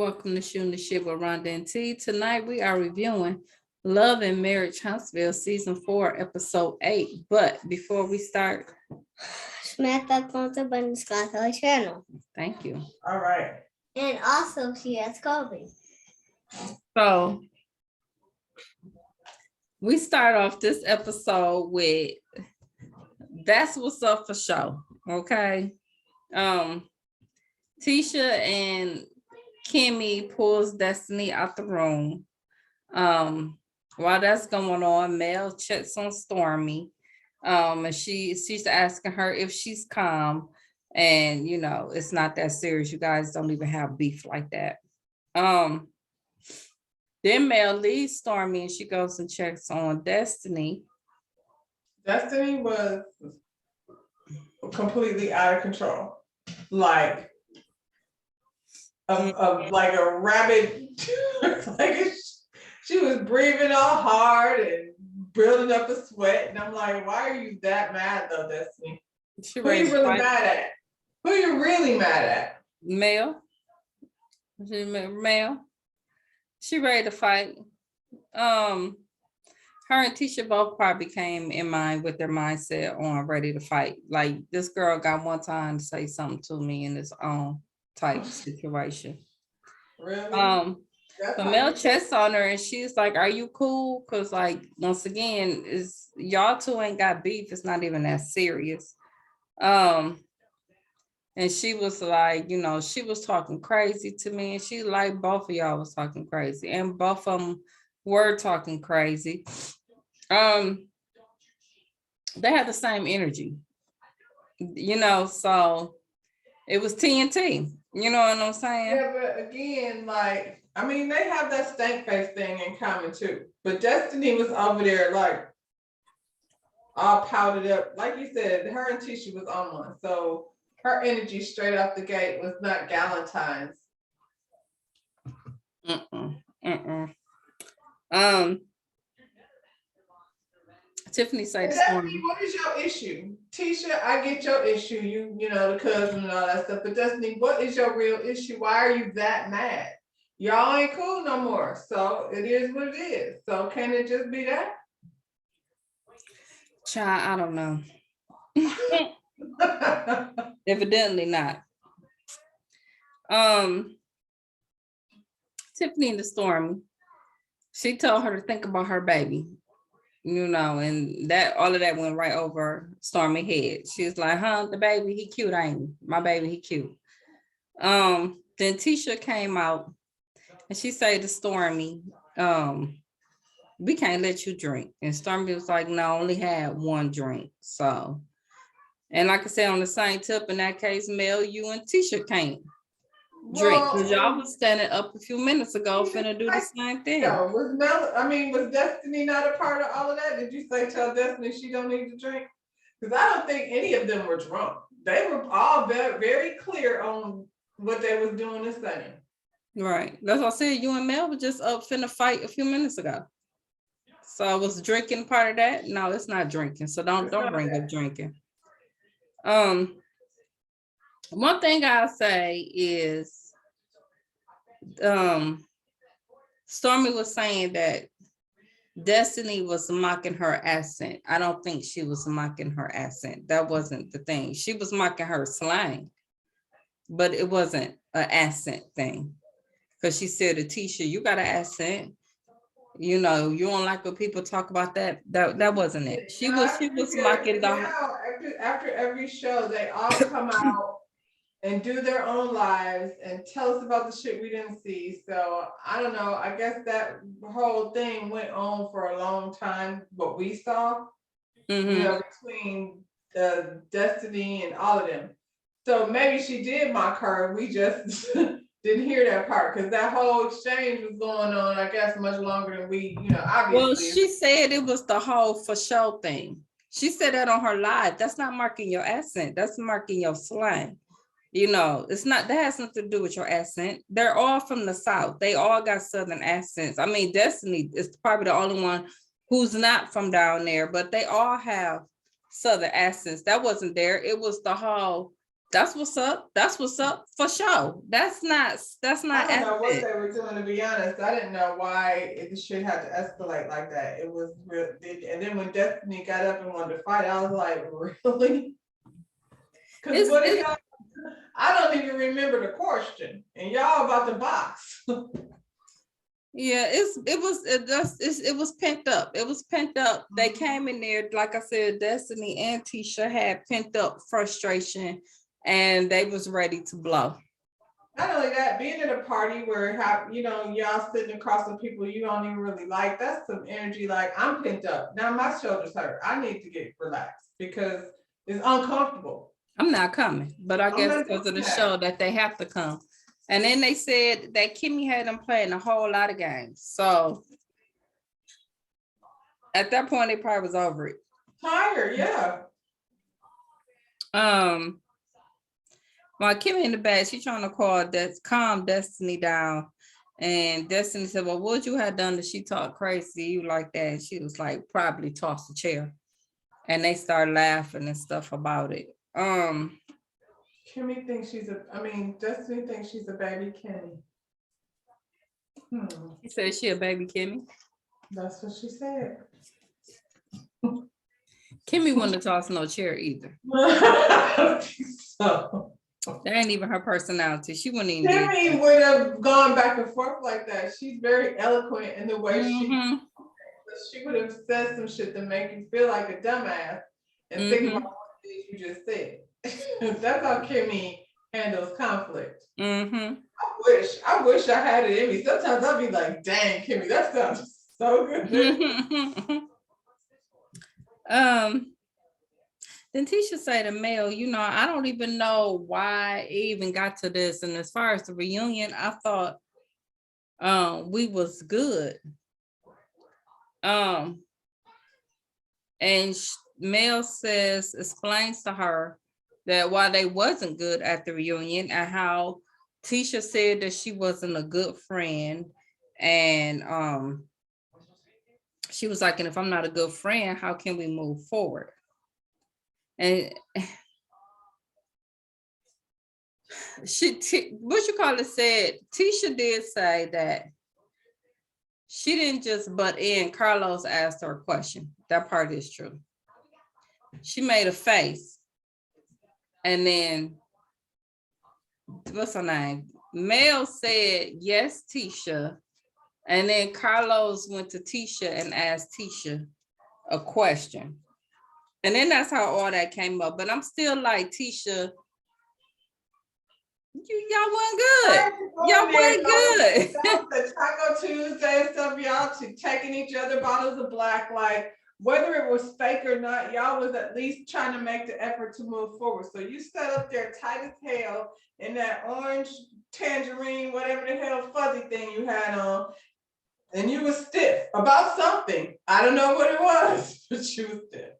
Welcome to Shooting the Shit with Rhonda and T. Tonight we are reviewing Love and Marriage Huntsville Season 4, Episode 8. But before we start, smack that thumbs button, subscribe to our channel. Thank you. All right. And also, she has COVID. So we start off this episode with That's What's Up for Show. Okay. Tisha and Kimmy pulls Destiny out the room. While that's going on, Mel checks on Stormy. And she's asking her if she's calm. And it's not that serious. You guys don't even have beef like that. Then Mel leaves Stormy and she goes and checks on Destiny. Destiny was completely out of control. Like like a rabbit. She was breathing all hard and building up a sweat. And I'm like, why are you that mad though, Destiny? Who are you really mad at? Who are you really mad at? Mel. She ready to fight. Her and Tisha both probably came in mind with their mindset on ready to fight. Like, this girl got one time to say something to me in this own type situation. Really? But Mel checks on her and she's like, are you cool? Because, like, once again, is y'all two ain't got beef. It's not even that serious. And she was like, she was talking crazy to me. And she like both of y'all was talking crazy. And both of them were talking crazy. They had the same energy. So it was TNT. You know what I'm saying? Yeah, but again, they have that stank face thing in common too. But Destiny was over there like all powdered up. Like you said, her and Tisha was on one. So her energy straight off the gate was not Galentine's. Tiffany said, Destiny, what is your issue? Tisha, I get your issue, you the cousin and all that stuff, but Destiny, what is your real issue? Why are you that mad? Y'all ain't cool no more, so it is what it is. So can it just be that? Child, I don't know. Evidently not. Tiffany and the Stormy, she told her to think about her baby. And that all of that went right over Stormy head. She was like, the baby, he cute, ain't he? My baby, he cute. Then Tisha came out and she said to Stormy, we can't let you drink. And Stormy was like, no, I only had one drink. So, and like I said, on the same tip, in that case, Mel, you and Tisha can't drink, because y'all was standing up a few minutes ago finna do the same thing. Was Destiny not a part of all of that? Did you tell Destiny she don't need to drink? Because I don't think any of them were drunk. They were all very, very clear on what they was doing and saying. Right. That's what I said. You and Mel were just up finna fight a few minutes ago. So I was drinking part of that. No, it's not drinking. So don't bring up drinking. One thing I'll say is, Stormy was saying that Destiny was mocking her accent. I don't think she was mocking her accent. That wasn't the thing. She was mocking her slang, but it wasn't an accent thing. Because she said to Tisha, you got an accent. You don't like when people talk about that. That wasn't it. She was mocking after every show, they all come out and do their own lives and tell us about the shit we didn't see. So I don't know. I guess that whole thing went on for a long time. What we saw, between the Destiny and all of them. So maybe she did mock her. We just didn't hear that part, because that whole exchange was going on, I guess, much longer than we, obviously. Well, she said it was the whole for show thing. She said that on her live. That's not marking your accent. That's marking your slang. It's not, that has nothing to do with your accent. They're all from the South. They all got Southern accents. I mean, Destiny is probably the only one who's not from down there, but they all have Southern accents. That wasn't there. It was the whole That's what's up. That's what's up for sure. That's not I don't know what accurate. they were doing, to be honest. I didn't know why the shit had to escalate like that. It was real. And then when Destiny got up and wanted to fight, I was like, really? Because what if y'all, I don't even remember the question, and y'all about to box. Yeah, it was pent up. It was pent up. They came in there, like I said, Destiny and Tisha had pent up frustration, and they was ready to blow. Not only that, being at a party where y'all sitting across from people you don't even really like, that's some energy. Like, I'm pent up. Now my shoulders hurt. I need to get relaxed because it's uncomfortable. I'm not coming, but I I'm guess not because of the doing that. show that they have to come. And then they said that Kimmy had them playing a whole lot of games. So at that point, they probably was over it. Tired, yeah. While Kimmy in the bed, she trying to calm Destiny down. And Destiny said, well, what would you have done if she talked crazy to you like that? And she was like, probably toss the chair. And they started laughing and stuff about it. Kimmy thinks Destiny thinks she's a baby Kimmy. She said she a baby Kimmy. That's what she said. Kimmy wouldn't have tossed no chair either. So That ain't even her personality. She wouldn't even. Kimmy would have gone back and forth like that. She's very eloquent in the way she would have said some shit to make you feel like a dumbass and think about what it is you just said. That's how Kimmy handles conflict. I wish I had it in me. Sometimes I'll be like, dang, Kimmy, that sounds so good. Then Tisha said to Mel, I don't even know why it even got to this. And as far as the reunion, I thought we was good. And Mel explains to her that while they wasn't good at the reunion and how Tisha said that she wasn't a good friend. And she was like, and if I'm not a good friend, how can we move forward? And said, Tisha did say that she didn't just butt in. Carlos asked her a question. That part is true. She made a face. And then, what's her name? Mel said, yes, Tisha. And then Carlos went to Tisha and asked Tisha a question. And then that's how all that came up. But I'm still like, Tisha, y'all wasn't good. Y'all wasn't good. The Taco Tuesday and stuff, y'all taking each other bottles of black, like whether it was fake or not, y'all was at least trying to make the effort to move forward. So you sat up there tight as hell in that orange tangerine, whatever the hell fuzzy thing you had on, and you was stiff about something. I don't know what it was, but you was stiff.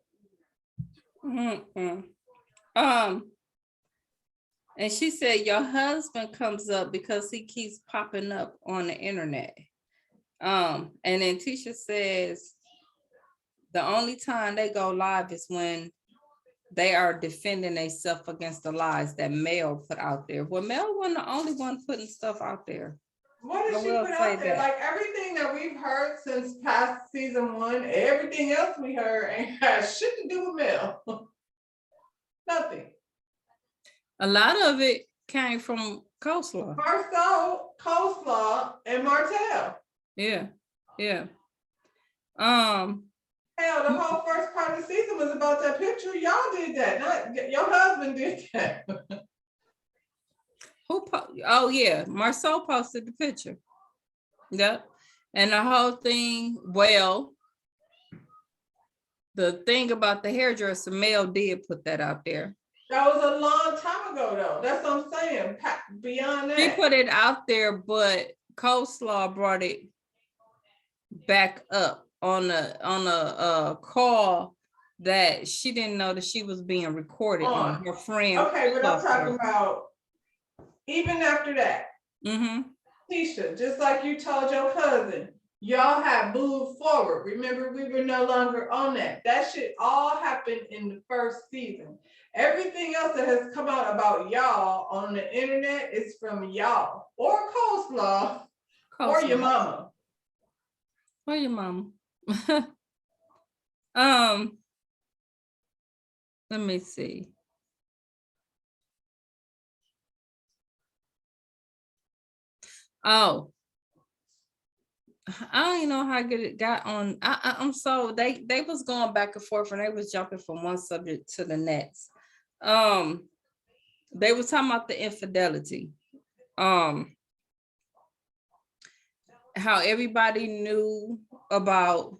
And she said your husband comes up because he keeps popping up on the internet. And then Tisha says the only time they go live is when they are defending themselves against the lies that Mel put out there. Well, Mel wasn't the only one putting stuff out there. What did she put out there? Like everything that we've heard since past season 1, everything else we heard ain't had shit to do with Mel. Nothing. A lot of it came from Coleslaw. Coleslaw, and Martell. Yeah. Hell, the whole first part of the season was about that picture. Y'all did that. Not your husband did that. Oh yeah, Marceau posted the picture. Yep. And the whole thing, well, the thing about the hairdresser, Mel did put that out there. That was a long time ago though. That's what I'm saying. Beyond that. She put it out there, but Coleslaw brought it back up on a call that she didn't know that she was being recorded on her friend. Okay, but I'm talking about even after that. Tisha, just like you told your cousin, y'all have moved forward. Remember, we were no longer on that. That shit all happened in the first season. Everything else that has come out about y'all on the internet is from y'all or Coleslaw or your mama. Or your mama. Let me see. Oh, I don't even know how good it got on. I'm so they was going back and forth and they was jumping from one subject to the next. They were talking about the infidelity. How everybody knew about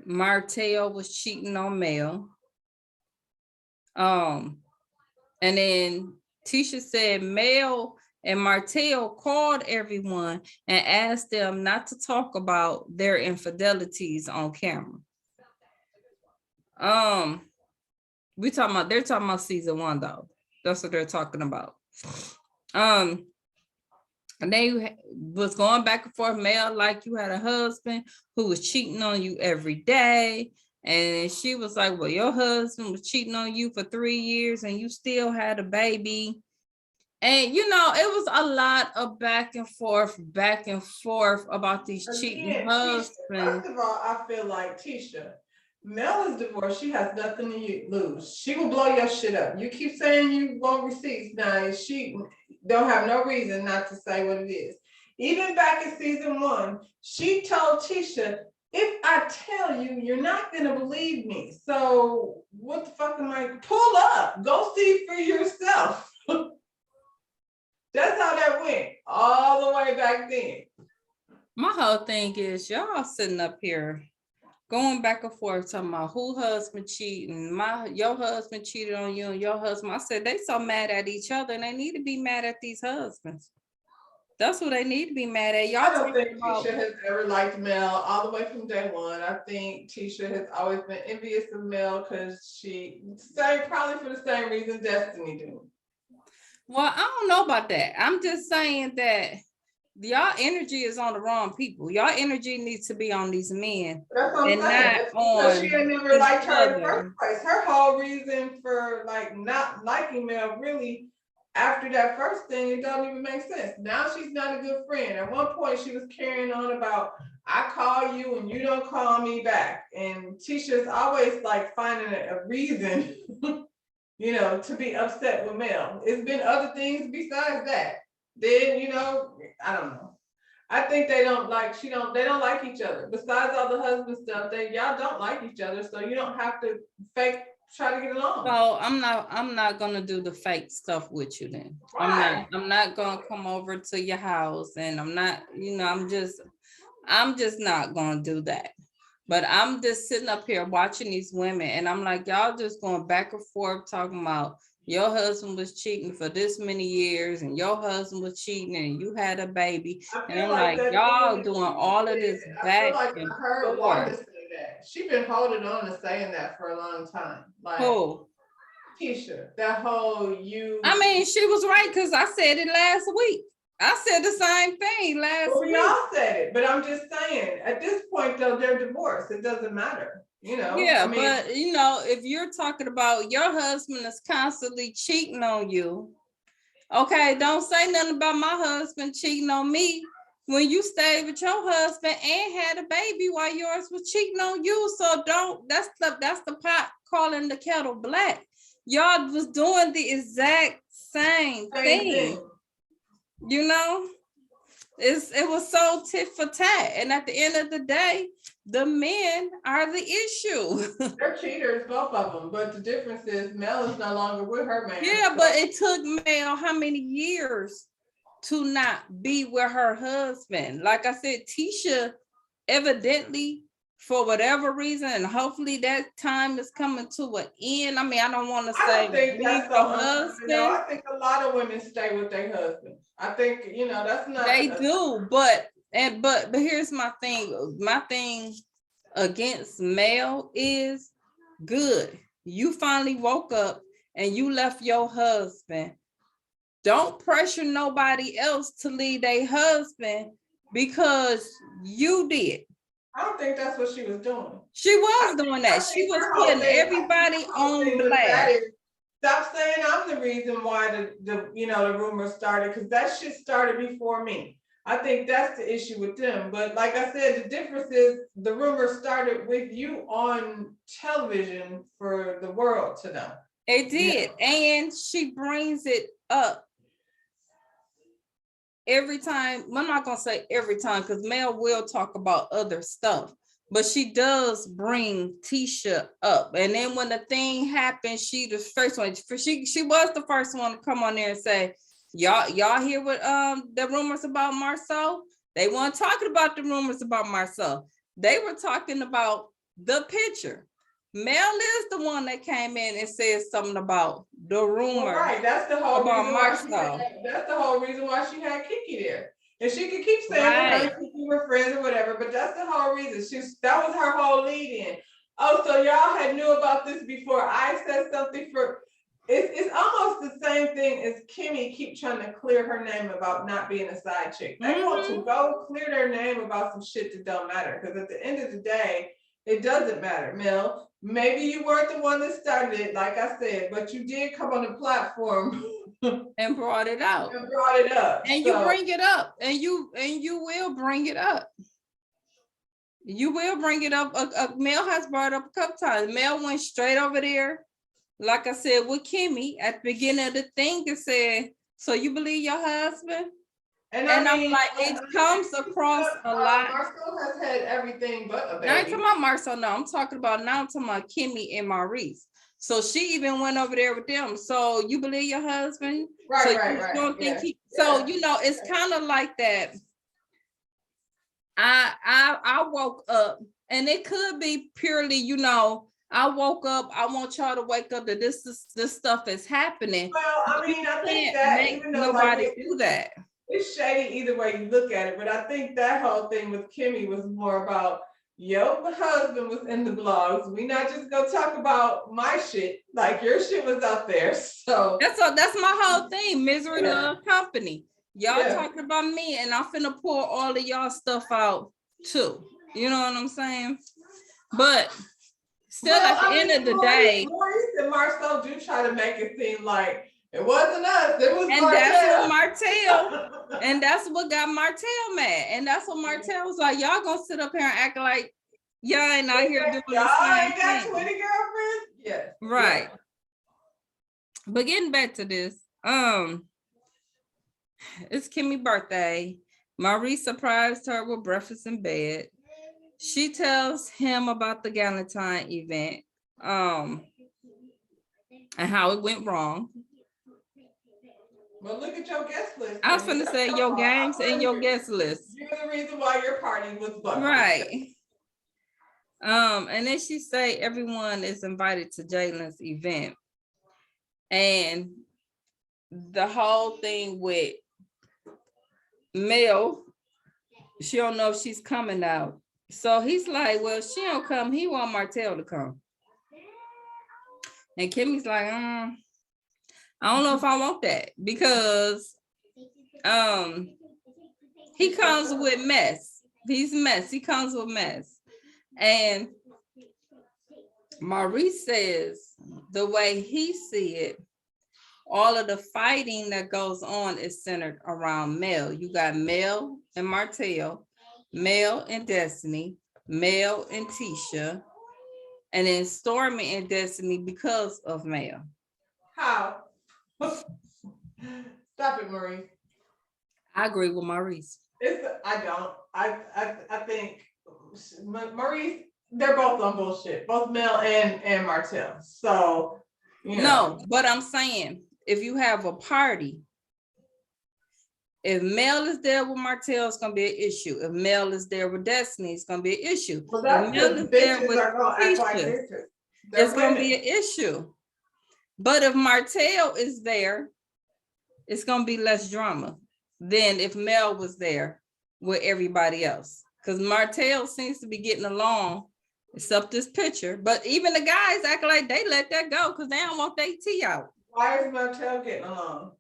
Martell was cheating on Mel. And then Tisha said Mel and Martell called everyone and asked them not to talk about their infidelities on camera. They're talking about season 1 though. That's what they're talking about. And they was going back and forth, Mel, like you had a husband who was cheating on you every day. And she was like, well, your husband was cheating on you for 3 years and you still had a baby. And, it was a lot of back and forth about these cheating husbands. First of all, I feel like Tisha, Mel is divorced. She has nothing to lose. She will blow your shit up. You keep saying you want receipts. Now, she don't have no reason not to say what it is. Even back in season 1, she told Tisha, if I tell you, you're not going to believe me. So what the fuck am I? Pull up. Go see for yourself. That's how that went all the way back then. My whole thing is y'all sitting up here going back and forth talking about who husband cheating. Your husband cheated on you and your husband. I said they so mad at each other and they need to be mad at these husbands. That's what they need to be mad at. Y'all I don't think Tisha has ever liked Mel all the way from day one. I think Tisha has always been envious of Mel because probably for the same reason Destiny do. Well, I don't know about that. I'm just saying that y'all energy is on the wrong people. Y'all energy needs to be on these men. That's what I'm saying. Because she had never liked her in the first place. Her whole reason for not liking Mel really after that first thing, it don't even make sense. Now she's not a good friend. At one point she was carrying on about I call you and you don't call me back. And Tisha's always finding a reason to be upset with Mel. It's been other things besides that. Then, I don't know. I think they don't like each other. Besides all the husband stuff, y'all don't like each other, so you don't have to try to get along. So I'm not gonna do the fake stuff with you then. Right. I'm not gonna come over to your house and I'm not, I'm just not gonna do that. But I'm just sitting up here watching these women and I'm like, y'all just going back and forth talking about your husband was cheating for this many years and your husband was cheating and you had a baby. And I'm like y'all doing all of this back and forth. She's been holding on to saying that for a long time. Who? Tisha, that whole I mean, she was right because I said it last week. I said the same thing last week. We all said it, but I'm just saying, at this point, though, they're divorced. It doesn't matter, Yeah, but, if you're talking about your husband is constantly cheating on you, okay, don't say nothing about my husband cheating on me when you stayed with your husband and had a baby while yours was cheating on you. So that's the pot calling the kettle black. Y'all was doing the exact same thing. It was so tit for tat. And at the end of the day, the men are the issue. They're cheaters, both of them. But the difference is Mel is no longer with her man. Yeah, but it took Mel how many years to not be with her husband? Like I said, Tisha evidently, for whatever reason, and hopefully that time is coming to an end. I mean, I don't want to say leave the husband. I think a lot of women stay with their husband. I think, that's not. They do, but here's my thing. My thing against Mel is good. You finally woke up and you left your husband. Don't pressure nobody else to leave their husband because you did. I don't think that's what she was doing. She was doing that. She was putting everybody on blast. stop saying I'm the reason why the rumor started, because that shit started before me. I think that's the issue with them. But like I said, the difference is the rumor started with you on television for the world to know. It did. And she brings it up every time. I'm not going to say every time, because Mel will talk about other stuff. But she does bring Tisha up. And then when the thing happened, she the first one. She was the first one to come on there and say, Y'all hear what the rumors about Marceau? They weren't talking about the rumors about Marceau. They were talking about the picture. Mel is the one that came in and said something about the rumor. Well, right, that's the whole about reason Marceau. that's the whole reason why she had Kiki there. And she could keep saying her and Kiki were friends or whatever, but that's the whole reason. That was her whole lead in. Oh, so y'all had knew about this before I said something for. It's almost the same thing as Kimmy keep trying to clear her name about not being a side chick. They want to go clear their name about some shit that don't matter. Because at the end of the day, it doesn't matter, Mel. Maybe you weren't the one that started it, like I said, but you did come on the platform and brought it out. And brought it up. And you bring it up. And you will bring it up. You will bring it up. Mel has brought it up a couple times. Mel went straight over there. Like I said, with Kimmy at the beginning of the thing, it said, so you believe your husband? And I'm like, it comes across a lot. Marceau has had everything but a baby. I ain't talking about Marceau, no. I'm talking about Kimmy and Maurice. So she even went over there with them. So you believe your husband? Right, so right, you right. Don't think so, it's kind of like that. I woke up, and it could be purely, I woke up. I want y'all to wake up that this stuff is happening. Well, I mean, I think that even though nobody do that. It's shady either way you look at it, but I think that whole thing with Kimmy was more about your husband was in the blogs. We not just gonna talk about my shit. Like your shit was out there. So that's my whole thing. Misery Love Company. Y'all talking about me, and I'm finna pour all of y'all stuff out too. You know what I'm saying? But still, at the end of the day, Maurice and Marceau do try to make it seem like it wasn't us, it was and Martell. That's what Martell, and that's what got Martell mad. And that's what Martell was like, y'all gonna sit up here and act like y'all ain't out here doing the same thing. Got 20 girlfriends? Yeah. Right. Yeah. But getting back to this, it's Kimmy's birthday. Maurice surprised her with breakfast in bed. She tells him about the Galentine event, and how it went wrong. Well, look at your guest list. I was going to say your games and your guest list. You're the reason why your party was booked. Right. And then she say everyone is invited to Jalen's event. And the whole thing with Mel, she don't know if she's coming out. So he's like, well, she don't come. He want Martell to come. And Kimmy's like, I don't know if I want that, because he comes with mess. He's mess. He comes with mess. And Maurice says the way he see it, all of the fighting that goes on is centered around Mel. You got Mel and Martell, Mel and Destiny, Mel and Tisha, and then Stormy and Destiny because of Mel. How? Stop it, Maurice. I agree with Maurice. I don't. I think Maurice, they're both on bullshit, both Mel and Martell. So, No, but I'm saying if you have a party, if Mel is there with Martell, it's gonna be an issue. If Mel is there with Destiny, it's gonna be an issue. Well, that's if Mel is there with Tisha, it's gonna be an issue. But if Martell is there, it's gonna be less drama than if Mel was there with everybody else. Because Martell seems to be getting along, except this picture. But even the guys act like they let that go because they don't want their tea out. Why is Martell getting along?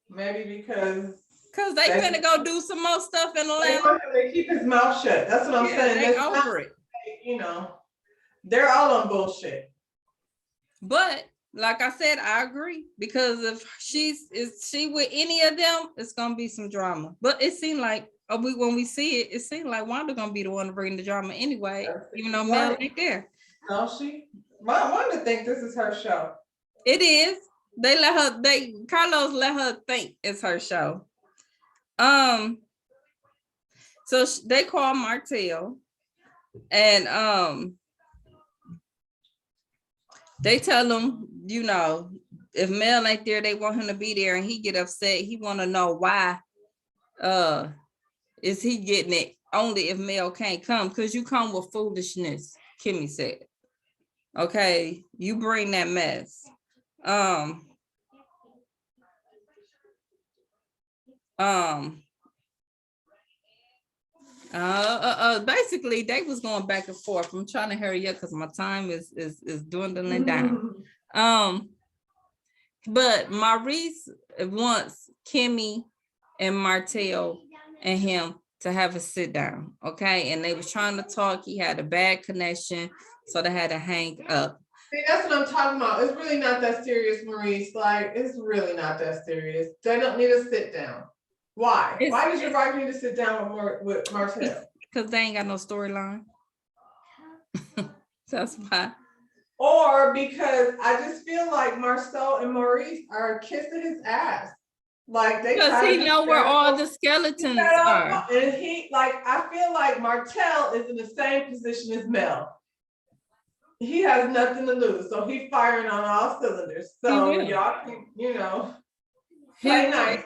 Maybe because they finna go do some more stuff in Atlanta. They keep his mouth shut. That's what I'm saying. They over it. They're all on bullshit. But like I said, I agree, because if is she with any of them, it's gonna be some drama. But it seemed like when we see it, it seemed like Wanda gonna be the one to bring the drama anyway, even though Mel ain't there. No, Wanda think this is her show. It is. Carlos let her think it's her show. So they call Martell, and they tell him, if Mel ain't there, they want him to be there, and he get upset. He want to know why is he getting it only if Mel can't come, because you come with foolishness, Kimmy said. Okay, you bring that mess. Basically they was going back and forth. I'm trying to hurry up because my time is dwindling down. But Maurice wants Kimmy and Martell and him to have a sit down, okay? And they was trying to talk. He had a bad connection, so they had to hang up. See, that's what I'm talking about. It's really not that serious, Maurice. Like, it's really not that serious. They don't need to sit down. Why? Why does your wife need to sit down with Martell? Because they ain't got no storyline. That's why. Or because I just feel like Marcel and Maurice are kissing his ass. Like they, because he know where all the skeletons are. And I feel like Martell is in the same position as Mel. He has nothing to lose, so he's firing on all cylinders. So y'all can, play nice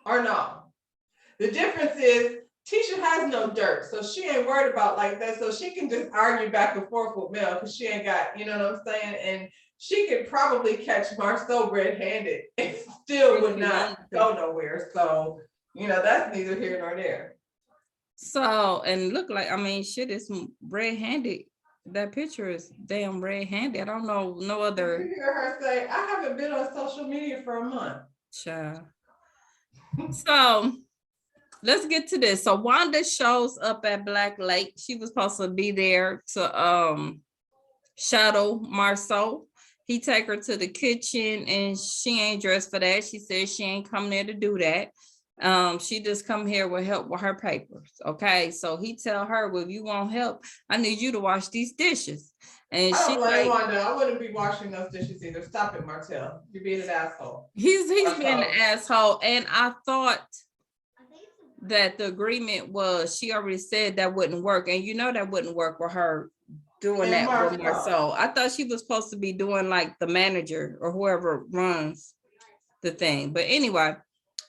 or no. The difference is Tisha has no dirt, so she ain't worried about like that. So she can just argue back and forth with Mel because she ain't got, you know what I'm saying? And she could probably catch Marcel red-handed and still would not go nowhere. So, that's neither here nor there. So, and look like, shit is red-handed. That picture is damn red-handed. I don't know no other. You hear her say, I haven't been on social media for a month. Child. So let's get to this. So Wanda shows up at Black Lake. She was supposed to be there to shadow Marceau. He take her to the kitchen and she ain't dressed for that. She said she ain't come there to do that. She just come here with help with her papers. Okay, so he tell her, well, if you want help, I need you to wash these dishes. And I don't blame Wanda. I wouldn't be washing those dishes either. Stop it, Martell. You're being an asshole. He's being an asshole. And I thought that the agreement was, she already said that wouldn't work. And that wouldn't work with her doing that with Marcel. I thought she was supposed to be doing like the manager or whoever runs the thing. But anyway,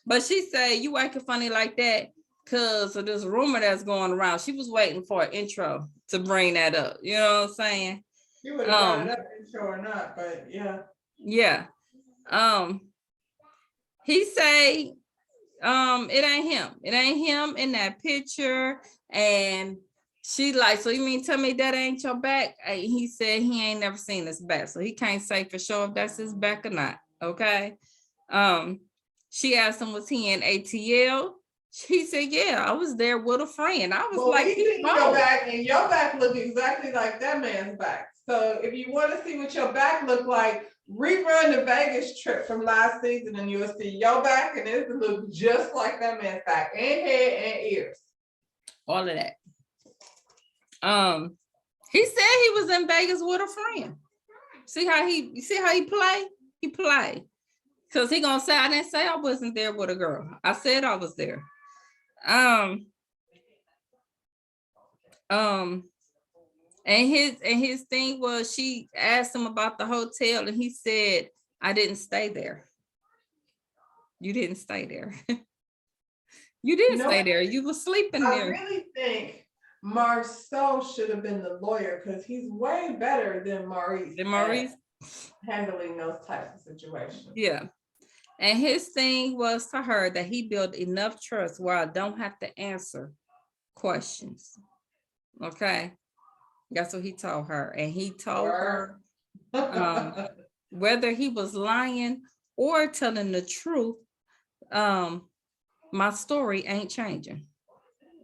but she said, you acting funny like that because of this rumor that's going around. She was waiting for an intro to bring that up. You know what I'm saying? You would have brought it up, intro or not, but yeah. Yeah. He say, it ain't him. It ain't him in that picture. And she like, so you mean tell me that ain't your back? He said he ain't never seen his back. So he can't say for sure if that's his back or not. Okay. She asked him, was he in ATL? He said, yeah, I was there with a friend. I was like, he seen your back, and your back looked exactly like that man's back. So if you want to see what your back looked like, rerun the Vegas trip from last season and you'll see your back and it look just like that man's back, and head and ears. All of that. He said he was in Vegas with a friend. See how he play? He play. Because he gonna say, I didn't say I wasn't there with a girl. I said I was there. And his thing was, she asked him about the hotel and he said, I didn't stay there. You didn't stay there. You didn't stay there. You were sleeping there. I really think Marceau should have been the lawyer because he's way better than Maurice. Handling those types of situations. Yeah. And his thing was to her that he built enough trust where I don't have to answer questions. Okay. That's what he told her. And he told her whether he was lying or telling the truth, my story ain't changing.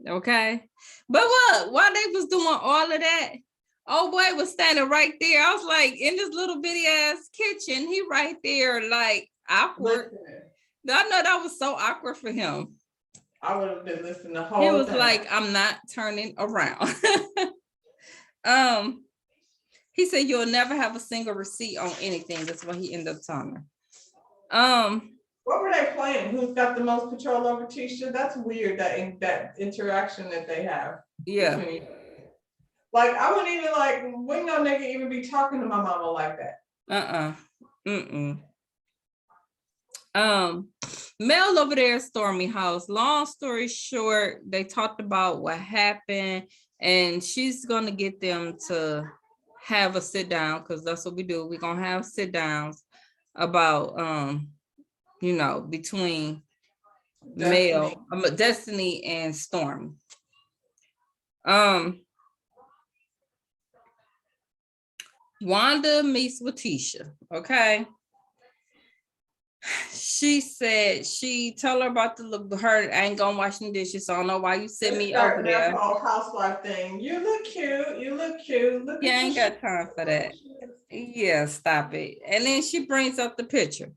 Okay. But what? While they was doing all of that, Oh boy was standing right there. I was like, in this little bitty ass kitchen, he right there, like awkward. Listen, I know that was so awkward for him. I would have been listening the whole He was time. like, I'm not turning around. He said you'll never have a single receipt on anything. That's what he ended up telling her. What were they playing? Who's got the most control over Tisha? That's weird, that interaction that they have. Yeah. Like, I wouldn't even like, when no nigga even be talking to my mama like that. Mel over there at Stormy house. Long story short, they talked about what happened, and she's gonna get them to have a sit down, because that's what we do. We're gonna have sit downs about between Destiny and Stormy. Wanda meets with Tisha. Okay. She said she told her about her ain't gonna wash the dishes, so I don't know why you sent me over there. Whole housewife thing. You look cute. You look cute. Look, yeah, I ain't got time for that. Yeah, stop it. And then she brings up the picture.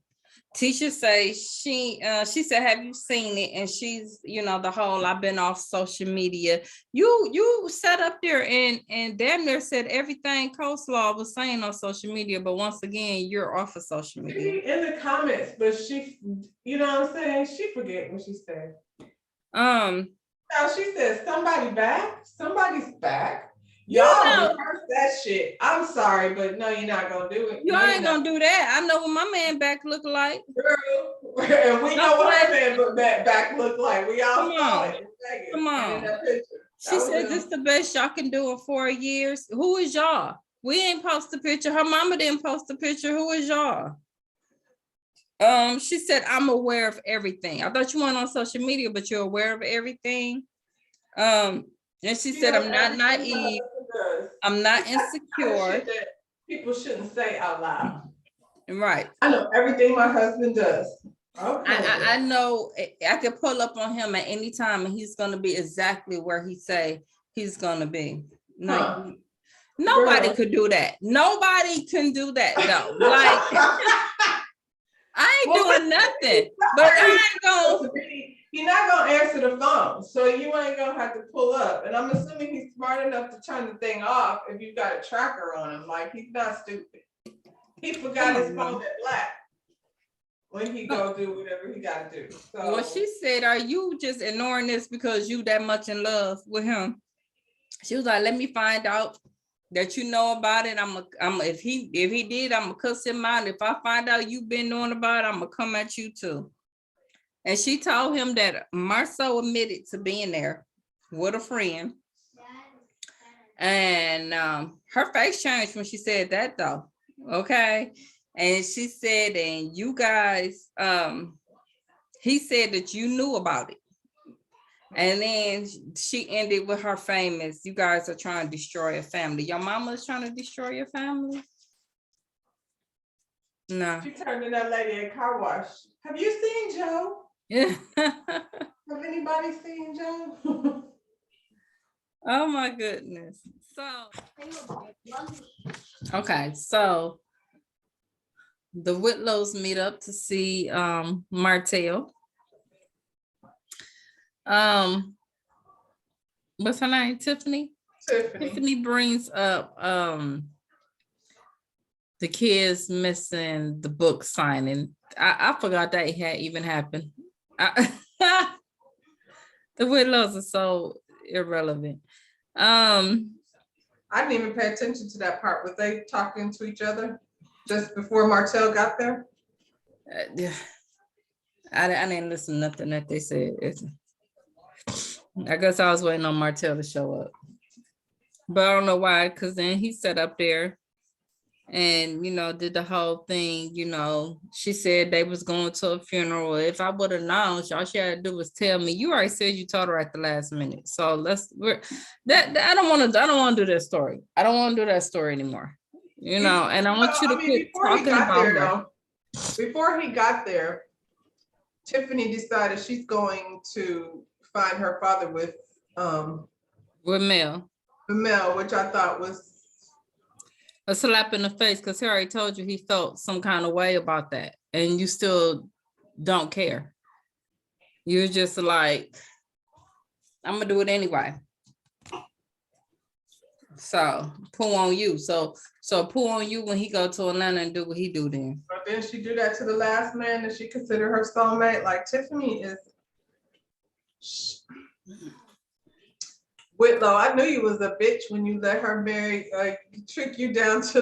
Tisha says she said, have you seen it? And she's, the whole I've been off social media. You sat up there and damn near said everything Coleslaw was saying on social media, but once again, you're off of social media. In the comments, but she, you know what I'm saying? She forget what she said. Now she said, somebody back? Somebody's back. Y'all rehearse that shit. I'm sorry, but no, you're not gonna do it. You ain't gonna do that. I know what my man back look like. Girl, and we know what our man back look like. We all saw it. Come on. She said this the best y'all can do in 4 years. Who is y'all? We ain't post a picture. Her mama didn't post a picture. Who is y'all? She said, I'm aware of everything. I thought you weren't on social media, but you're aware of everything. And she said, I'm not naive. I'm not insecure. People shouldn't say out loud. Right. I know everything my husband does. Okay. I know I could pull up on him at any time and he's going to be exactly where he say he's going to be. No, nobody could do that. Nobody can do that though. Like, I ain't doing nothing, but I ain't going to. You're not gonna answer the phone, so you ain't gonna have to pull up. And I'm assuming he's smart enough to turn the thing off if you've got a tracker on him. Like, he's not stupid. He forgot his phone at black when he go do whatever he gotta do. So, well, she said, are you just ignoring this because you that much in love with him? She was like, let me find out that you know about it. If he did, I'm gonna cuss him out. If I find out you've been knowing about it, I'm gonna come at you too. And she told him that Marceau admitted to being there with a friend. And her face changed when she said that though. Okay. And she said, and you guys, he said that you knew about it. And then she ended with her famous, you guys are trying to destroy a family. Your mama is trying to destroy your family? No. She turned to that lady at car wash. Have you seen Joe? Yeah. Have anybody seen Joe? Oh my goodness. Okay, so the Whitlows meet up to see Martell. What's her name? Tiffany? Tiffany brings up the kids missing the book signing. I forgot that had even happened. The Whitlows are so irrelevant. I didn't even pay attention to that part. Was they talking to each other just before Martell got there? I didn't listen to nothing that they said. I guess I was waiting on Martell to show up. But I don't know why, because then he sat up there and, did the whole thing. She said they was going to a funeral. If I would have known, all she had to do was tell me. You already said you told her at the last minute. So I don't want to do that story. I don't want to do that story anymore. And I want you to quit talking about her. Before he got there, Tiffany decided she's going to find her father with Mel. Mel, which I thought was a slap in the face, because he already told you he felt some kind of way about that, and you still don't care. You're just like, I'm gonna do it anyway. So pull on you. So pull on you when he go to Atlanta and do what he do then. But then she do that to the last man that she considered her soulmate. Like Tiffany is. Whitlow, I knew you was a bitch when you let her marry, trick you down to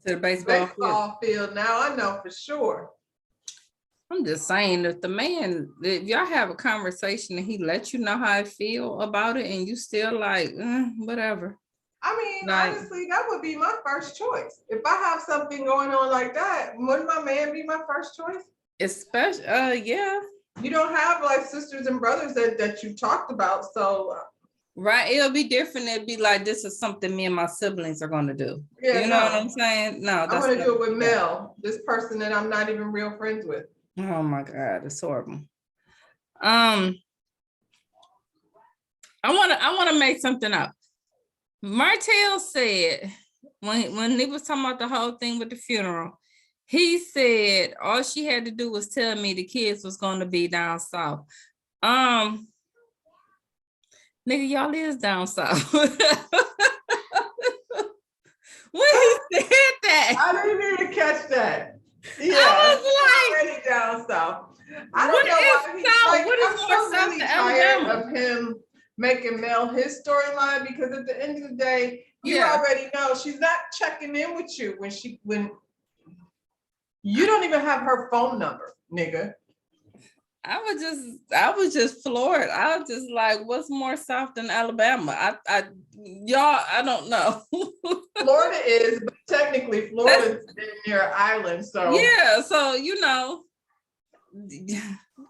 the baseball field. Now I know for sure. I'm just saying, if the man, if y'all have a conversation and he let you know how I feel about it, and you still like, whatever. I mean, honestly, that would be my first choice. If I have something going on like that, wouldn't my man be my first choice? Especially, yeah. You don't have like sisters and brothers that you talked about, so. Right, it'll be different. It'd be like, this is something me and my siblings are gonna do. Yeah, you know what I'm saying? No, I'm gonna do it with Mel, this person that I'm not even real friends with. Oh my God, it's horrible. I wanna make something up. Martell said when he was talking about the whole thing with the funeral, he said all she had to do was tell me the kids was gonna be down south. Nigga, y'all is down south. When he said that, I didn't even catch that. Yeah, I was like, already down south. I don't know why he's like, I'm so really tired of him making Mel his storyline, because at the end of the day, you already know she's not checking in with you when you don't even have her phone number, nigga. I was just floored. I was just like, what's more south than Alabama? I don't know. Florida is, but technically Florida's near an island, so yeah, so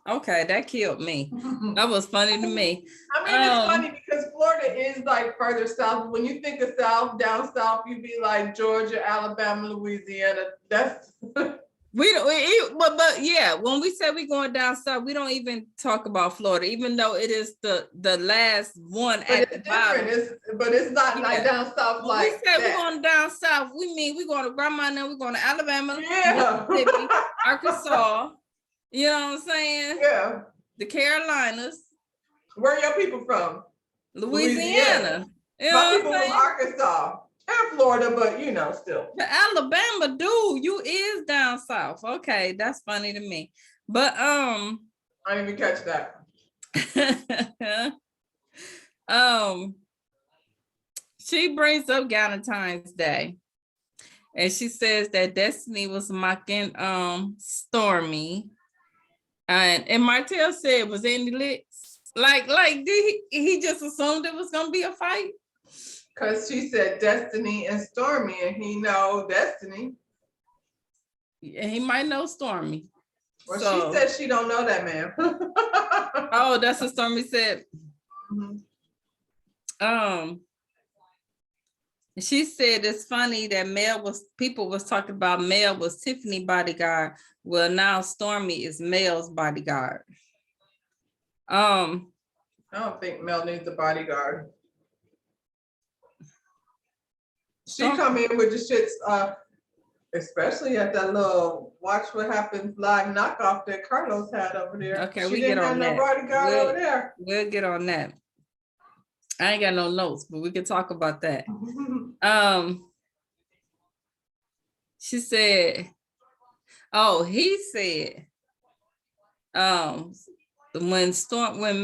okay, that killed me. That was funny to me. I mean, it's funny because Florida is like further south. When you think of south, down south, you'd be like Georgia, Alabama, Louisiana. That's but yeah, when we say we going down south, we don't even talk about Florida, even though it is the last one at the bottom. But it's not like down south. When we say we're going down south, we mean we're going to Grandma now, we're going to Alabama, Mississippi, Arkansas. You know what I'm saying? Yeah. The Carolinas. Where are your people from? Louisiana. You know my people from Arkansas and Florida, but still. But Alabama, dude, you is down south. Okay, that's funny to me. But I didn't even catch that. She brings up Valentine's Day. And she says that Destiny was mocking Stormy. And Martell said, was any licks? Like did he just assumed it was gonna be a fight? Because she said Destiny and Stormy, and he know Destiny. Yeah, he might know Stormy. Well, she said she don't know that man. Oh, that's what Stormy said. Mm-hmm. She said it's funny that people was talking about Mel was Tiffany bodyguard. Well, now Stormy is Mel's bodyguard. I don't think Mel needs a bodyguard. She come in with the shits, especially at that little Watch What Happens live knockoff that Carlos had over there. Okay, we get on that. No bodyguard over there. We'll get on that. I ain't got no notes, but we can talk about that. She said, he said, when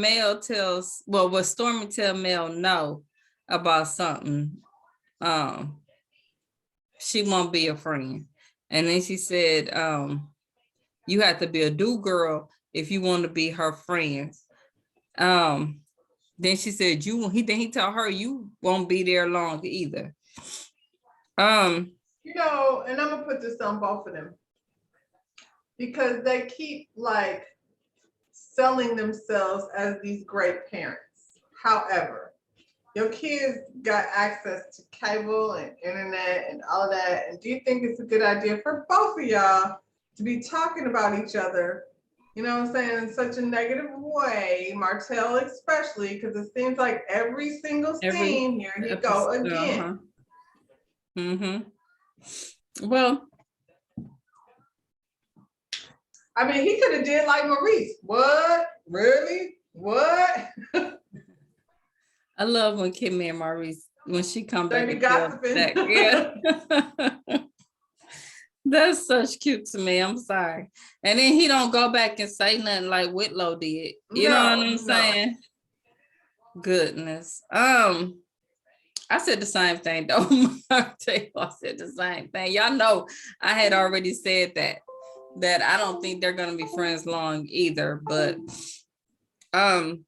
Mel tells, what Stormy tell Mel no about something, she won't be a friend. And then she said, you have to be a do girl if you want to be her friend. Then she said, he told her you won't be there long either. And I'm gonna put this on both of them, because they keep like selling themselves as these great parents. However, your kids got access to cable and internet and all of that. And do you think it's a good idea for both of y'all to be talking about each other? You know what I'm saying? In such a negative way, Martell especially, because it seems like every single scene here he go again. Well, I mean, he could have did like Maurice. What? Really? What? I love when Kimmy and Maurice, when she come They back be and tell gossiping. that. Yeah. That's such cute to me. I'm sorry. And then he don't go back and say nothing like Whitlow did. You know what I'm saying? Goodness. I said the same thing though. I said the same thing. Y'all know I had already said that I don't think they're gonna be friends long either. But can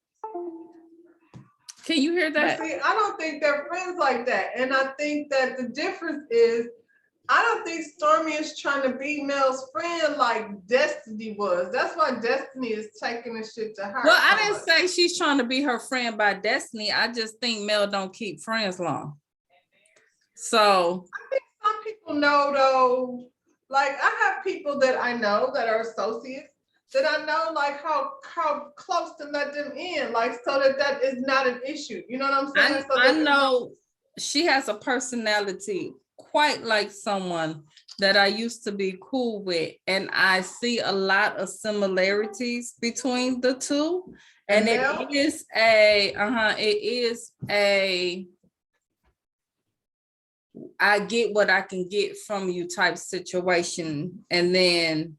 you hear that? But see, I don't think they're friends like that. And I think that the difference is, I don't think Stormy is trying to be Mel's friend like Destiny was. That's why Destiny is taking the shit to her. Well, I didn't say she's trying to be her friend by Destiny. I just think Mel don't keep friends long. So I think some people know though, like I have people that I know that are associates that I know like how close to let them in, like so that is not an issue. You know what I'm saying? I know she has a personality quite like someone that I used to be cool with, and I see a lot of similarities between the two. And it is a I get what I can get from you type situation. And then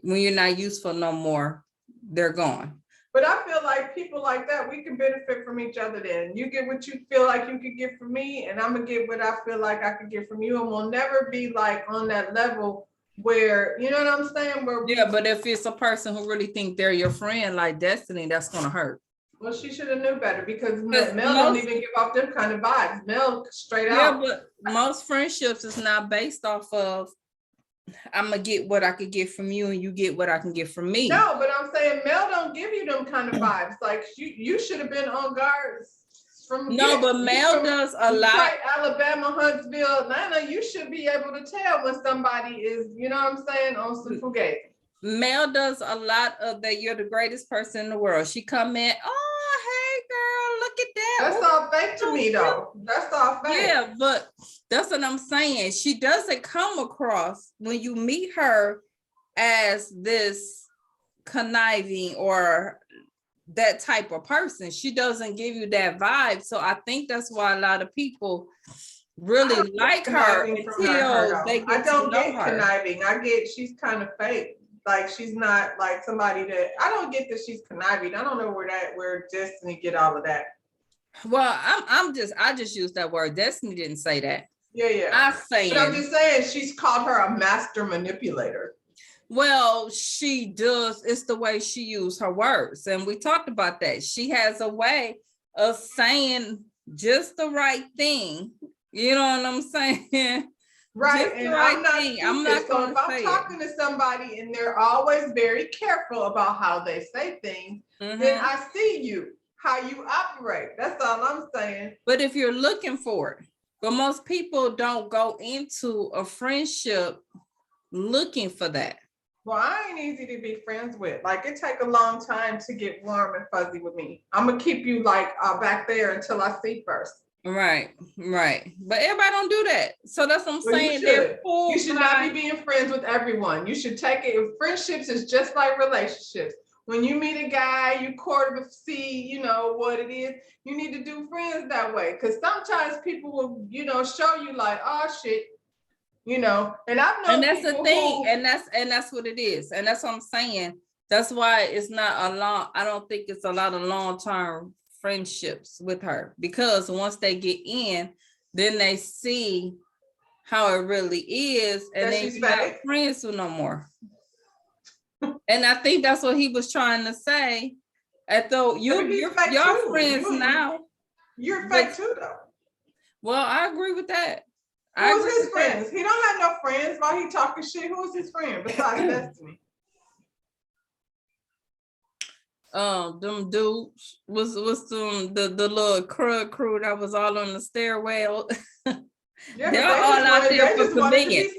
when you're not useful no more, they're gone. But I feel like people like that, we can benefit from each other then. You get what you feel like you could get from me, and I'm gonna get what I feel like I could get from you. And we'll never be like on that level where, you know what I'm saying? Yeah, but if it's a person who really think they're your friend like Destiny, that's gonna hurt. Well, she should have knew better because Mel don't even give off them kind of vibes. Mel straight out. Yeah, but most friendships is not based off of I'm gonna get what I could get from you and you get what I can get from me. No, but I'm saying Mel don't give you them kind of vibes. Like you should have been on guard from but Mel does a lot. Detroit, Alabama, Huntsville, Atlanta. You should be able to tell when somebody is, you know what I'm saying, on some fugazi. Mel does a lot of that. You're the greatest person in the world. She come in, oh hey girl, look at that. That's all fake to me though. That's all fake. Yeah, but that's what I'm saying. She doesn't come across when you meet her as this conniving or that type of person. She doesn't give you that vibe. So I think that's why a lot of people really like her until they get to know her. Conniving. I get she's kind of fake. Like she's not like somebody that I don't get that she's conniving. I don't know where Destiny get all of that. Well, I just used that word. Destiny didn't say that. Yeah. But I'm just saying she's called her a master manipulator. Well, she does. It's the way she used her words. And we talked about that. She has a way of saying just the right thing. You know what I'm saying? Right. And I'm not so if I'm talking to somebody and they're always very careful about how they say things, then I see you, how you operate. That's all I'm saying. But if you're looking for it, but most people don't go into a friendship looking for that. Well, I ain't easy to be friends with. Like it take a long time to get warm and fuzzy with me. I'm gonna keep you like back there until I see first. Right. But everybody don't do that. So that's what I'm saying. You should not be being friends with everyone. You should take it. Friendships is just like relationships. When you meet a guy, you court him to see, you know, what it is. You need to do friends that way. Because sometimes people will, you know, show you like, oh shit, you know, and I've known. And that's the thing. And that's what it is. And that's what I'm saying. That's why it's not I don't think it's a lot of long-term friendships with her, because once they get in, then they see how it really is, and then you're not friends with no more. And I think that's what he was trying to say. Though you're friends now. You're fake too, though. Well, I agree with that. Who's his friends? He don't have no friends while he talking shit. Who's his friend besides Destiny? Them dudes was the little crew that was all on the stairwell. They're all out there for convenience.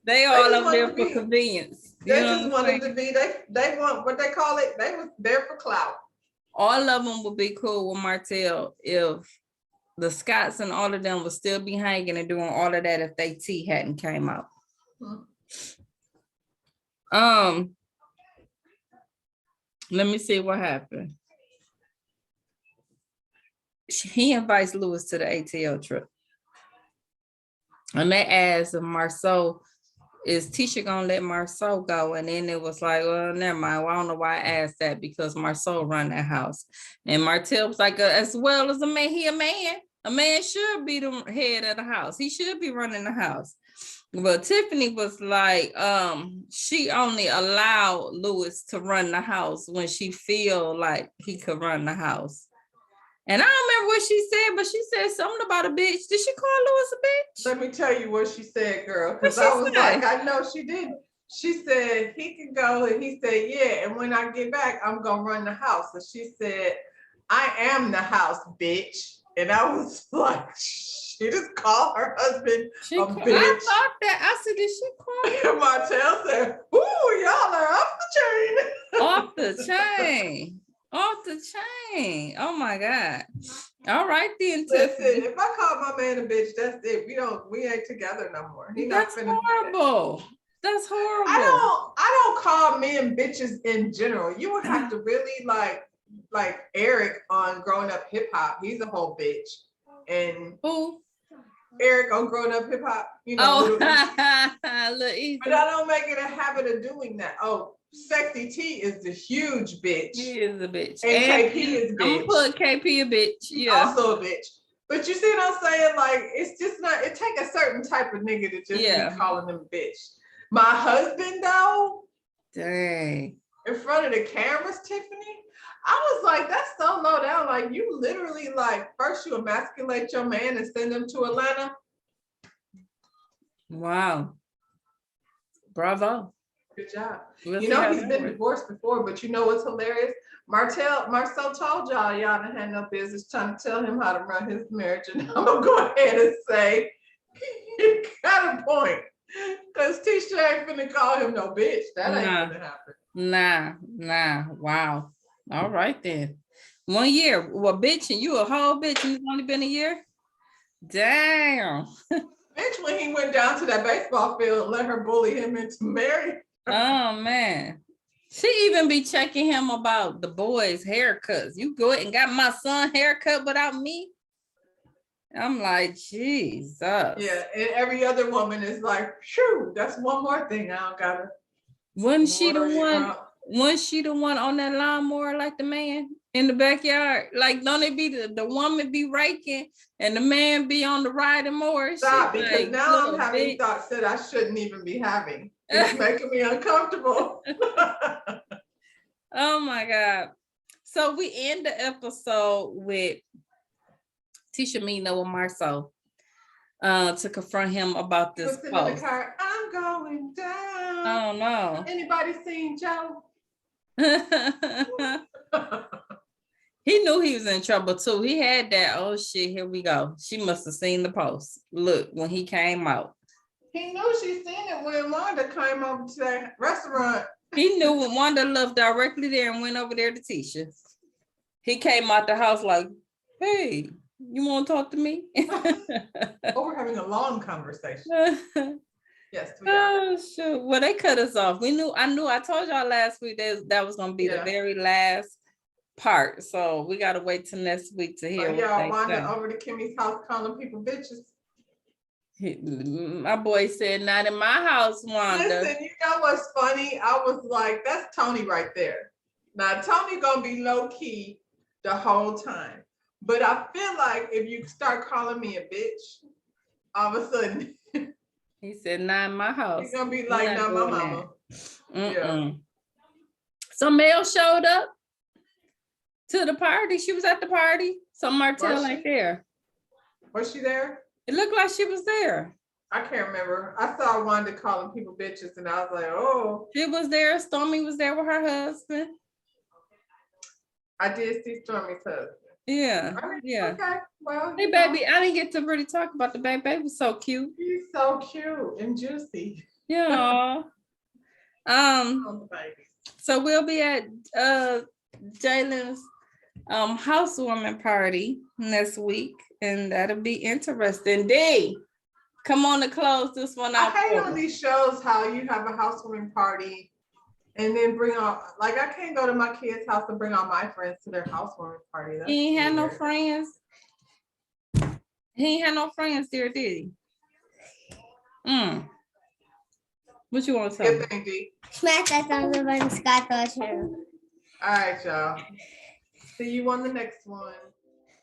They all up there for convenience. They just wanted to be. They want what they call it. They was there for clout. All of them would be cool with Martell if the Scots and all of them would still be hanging and doing all of that if they tea hadn't came out. Let me see what happened. He invites Lewis to the ATL trip. And they asked if Marceau, is Tisha gonna let Marceau go? And then it was like, well, never mind. Well, I don't know why I asked that, because Marceau run that house. And Martell was like, as well as a man, he a man. A man should be the head of the house. He should be running the house. But Tiffany was like, she only allowed Lewis to run the house when she feel like he could run the house. And I don't remember what she said, but she said something about a bitch. Did she call Lewis a bitch? Let me tell you what she said, girl, because What'd I she was say? like, I know she did. She said he can go, and he said, yeah, and when I get back, I'm gonna run the house. So she said, I am the house, bitch. And I was like, she just called her husband a bitch. I thought that. I said, did she call And Martell said, ooh, y'all are off the chain. off the chain? Off the chain. Oh my God. All right then, Listen, Tiffany. if I call my man a bitch, that's it. We ain't together no more. He That's not finna do that. horrible. That's horrible. I don't call men bitches in general. You would have to really like Eric on Growing Up Hip Hop. He's a whole bitch. And Who? Eric on Growing Up Hip Hop, you know. Oh, Little Easy. But I don't make it a habit of doing that. Oh, Sexy T is the huge bitch. He is a bitch. And KP is a bitch. I'm gonna put KP a bitch. He's Yeah. also a bitch. But you see what I'm saying? Like, it's just not, it take a certain type of nigga to just be calling them a bitch. My husband, though, dang, in front of the cameras, Tiffany, I was like, that's so low down. Like, you literally, like, first you emasculate your man and send him to Atlanta. Wow. Bravo. Good job. We'll you know, he's been divorced before, but you know what's hilarious? Marcel told y'all didn't have no business trying to tell him how to run his marriage. And I'm going to go ahead and say, he got a point. Because Tisha ain't finna call him no bitch. That ain't gonna happen. Nah. Wow. All right then. 1 year. Well, bitch, and you a whole bitch and it's only been a year? Damn. Bitch, when he went down to that baseball field and let her bully him into marriage. Oh man. She even be checking him about the boys' haircuts. You go and got my son haircut without me? I'm like, Jesus. Yeah, and every other woman is like, phew, that's one more thing I don't gotta. Wasn't she the one on that lawnmower like the man in the backyard? Like, don't it be the woman be raking and the man be on the riding mower? Stop, because like, now I'm having thoughts that I shouldn't even be having. It's making me uncomfortable. Oh my God. So we end the episode with Tisha meeting with Marceau to confront him about this in the car, I'm going down. Oh no. Anybody seen Joe? He knew he was in trouble too. He had that, oh shit, here we go. She must have seen the post. Look, when he came out. He knew she seen it when Wanda came over to that restaurant. He knew when Wanda left directly there and went over there to Tisha. He came out the house like, hey, you want to talk to me? Oh, we're having a long conversation. Yes, we are. Oh, shoot. Well, they cut us off. I told y'all last week that was going to be the very last part. So we got to wait till next week to hear what y'all Wanda over to Kimmy's house calling people bitches. My boy said, not in my house, Wanda. Listen, you know what's funny? I was like, that's Tony right there. Now, Tony gonna be low key the whole time. But I feel like if you start calling me a bitch, all of a sudden. He said, not in my house. He's gonna be like, not my mama. Yeah. So Mel showed up to the party. She was at the party. So Martell ain't there. Was she there? It looked like she was there. I can't remember. I saw Wanda calling people bitches and I was like, oh. She was there. Stormy was there with her husband. I did see Stormy's husband. Yeah. Okay. Well, hey, baby, I didn't get to really talk about the baby. Baby was so cute. He's so cute and juicy. Yeah. So we'll be at Jalen's housewarming party next week, and that'll be interesting. D, come on to close this one I out. hate for on me. these shows how you have a housewarming party and then bring on, like, I can't go to my kid's house and bring all my friends to their housewarming party. That's He ain't had no weird. friends. He ain't had no friends there, did he? What you want to tell me? Good thing, D. Smash that thumbs up button, Scott. Thought true. All right, y'all. See you on the next one.